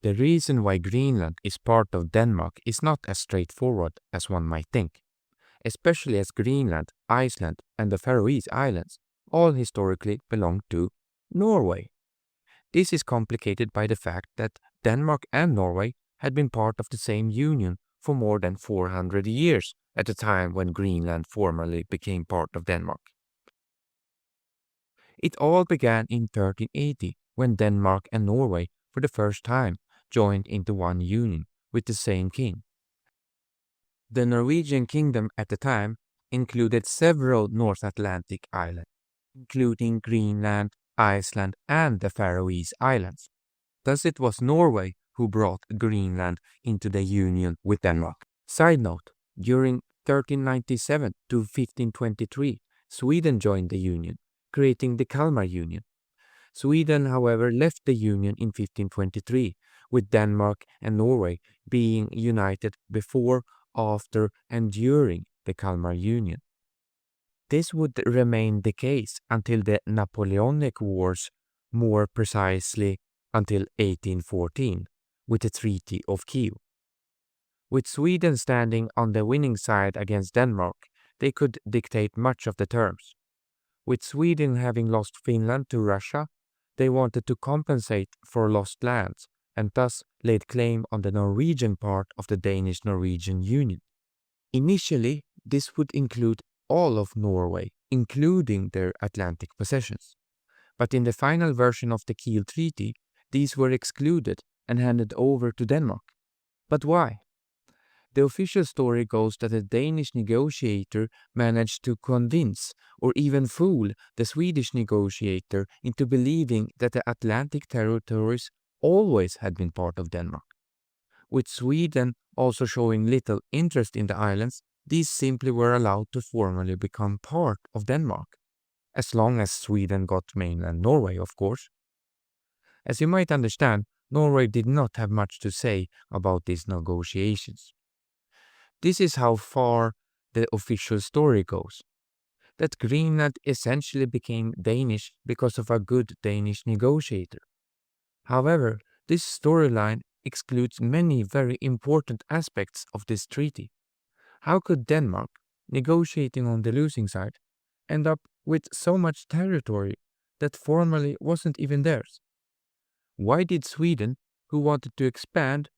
The reason why Greenland is part of Denmark is not as straightforward as one might think, especially as Greenland, Iceland, and the Faroese Islands all historically belonged to Norway. This is complicated by the fact that Denmark and Norway had been part of the same union for more than 400 years at the time when Greenland formally became part of Denmark. It all began in 1380 when Denmark and Norway for the first time joined into one union with the same king. The Norwegian kingdom at the time included several North Atlantic islands, including Greenland, Iceland, and the Faroese Islands. Thus it was Norway who brought Greenland into the union with Denmark. Side note, during 1397 to 1523, Sweden joined the union, creating the Kalmar Union. Sweden, however, left the union in 1523, with Denmark and Norway being united before, after, and during the Kalmar Union. This would remain the case until the Napoleonic Wars, more precisely until 1814, with the Treaty of Kiel. With Sweden standing on the winning side against Denmark, they could dictate much of the terms. With Sweden having lost Finland to Russia, they wanted to compensate for lost lands and thus laid claim on the Norwegian part of the Danish-Norwegian Union. Initially, this would include all of Norway, including their Atlantic possessions. But in the final version of the Kiel Treaty, these were excluded and handed over to Denmark. But why? The official story goes that a Danish negotiator managed to convince or even fool the Swedish negotiator into believing that the Atlantic territories always had been part of Denmark. With Sweden also showing little interest in the islands, these simply were allowed to formally become part of Denmark, as long as Sweden got mainland Norway, of course. As you might understand, Norway did not have much to say about these negotiations. This is how far the official story goes, that Greenland essentially became Danish because of a good Danish negotiator. However, this storyline excludes many very important aspects of this treaty. How could Denmark, negotiating on the losing side, end up with so much territory that formally wasn't even theirs? Why did Sweden, who wanted to expand,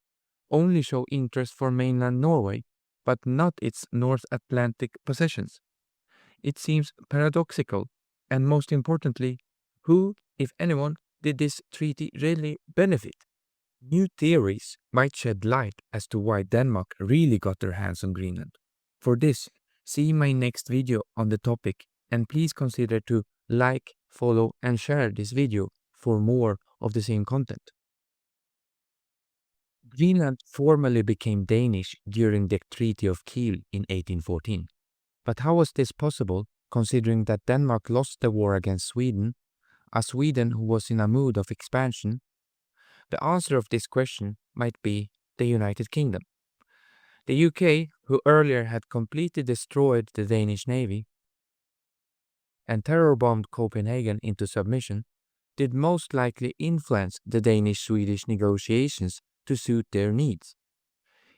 only show interest for mainland Norway, but not its North Atlantic possessions? It seems paradoxical, and most importantly, who, if anyone, did this treaty really benefit? New theories might shed light as to why Denmark really got their hands on Greenland. For this, see my next video on the topic, and please consider to like, follow, and share this video for more of the same content. Greenland formally became Danish during the Treaty of Kiel in 1814. But how was this possible, considering that Denmark lost the war against Sweden, a Sweden who was in a mood of expansion? The answer of this question might be the United Kingdom. The UK, who earlier had completely destroyed the Danish navy and terror-bombed Copenhagen into submission, did most likely influence the Danish-Swedish negotiations to suit their needs.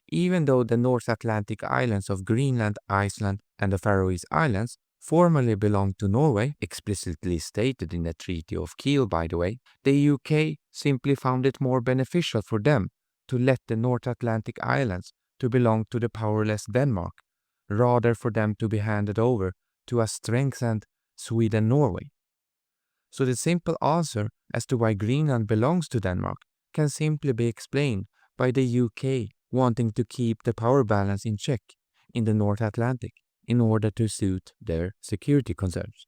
Even though the North Atlantic islands of Greenland, Iceland, and the Faroese Islands formally belonged to Norway, explicitly stated in the Treaty of Kiel, by the way, the UK simply found it more beneficial for them to let the North Atlantic Islands to belong to the powerless Denmark, rather for them to be handed over to a strengthened Sweden-Norway. So the simple answer as to why Greenland belongs to Denmark can simply be explained by the UK wanting to keep the power balance in check in the North Atlantic in order to suit their security concerns.